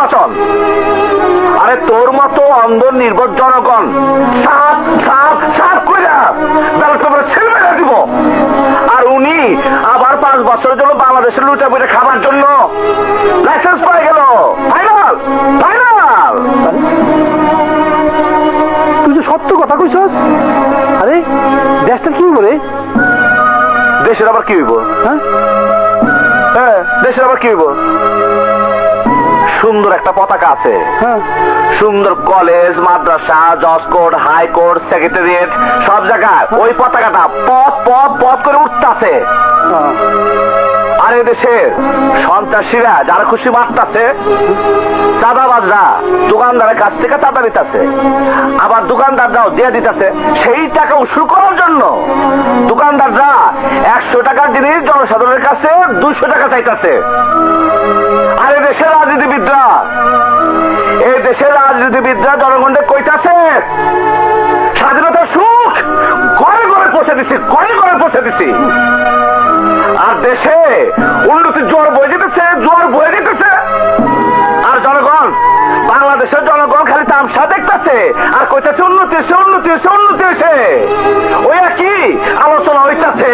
নির্বাচন। আরে তোর মতো অন্ধ নির্ভর জনগণ সাপ সাপ সাপ কইরা ব্যালট পেপারে ছেড়ে মেরে দিব। আর উনি আবার 5 বছরের জন্য বাংলাদেশের লুটা পুটে খাবার জন্য লাইসেন্স পাই গেল। Final final. তুই যে সত্য কথা কইছস। আরে দেশটা কি বলে? দেশের আবার কি হইব? হ্যাঁ হ্যাঁ, দেশের আবার কি হইব? সুন্দর একটা পতাকা আছে, হ্যাঁ সুন্দর কলেজ, মাদ্রাসা, জজ কোর্ট, হাইকোর্ট, সেক্রেটারিয়েট সব জায়গায় ওই পতাকাটা পথ পথ পথ করে উঠতেছে। আর এই দেশের সন্ত্রাসীরা যারা খুশি মারতাছে, চাঁদাবাজরা দোকানদারের কাছ থেকে চাঁদা নিতেছে, আবার দোকানদাররাও দিয়ে দিতেছে সেই টাকা উসুল করার জন্য। দোকানদাররা 100 টাকার জিনিস জনসাধারণের কাছে 200 টাকা চাইতেছে। আর এই দেশের রাজনীতিবিদরা জনগণকে কইতাছে স্বাধীনতার সুখ ঘরে ঘরে পৌঁছে দিচ্ছি, ঘরে ঘরে পৌঁছে দিচ্ছি। আর দেশে উন্নতির জোয়ার বয়ে যেতেছে, জোয়ার বয়ে যেতেছে। আর জনগণ, বাংলাদেশের জনগণ খালি তামসা দেখতেছে আর কইতাছে উন্নতি এসে, উন্নতি এসে, উন্নতি এসে। ওই একই আলোচনা হইতাছে।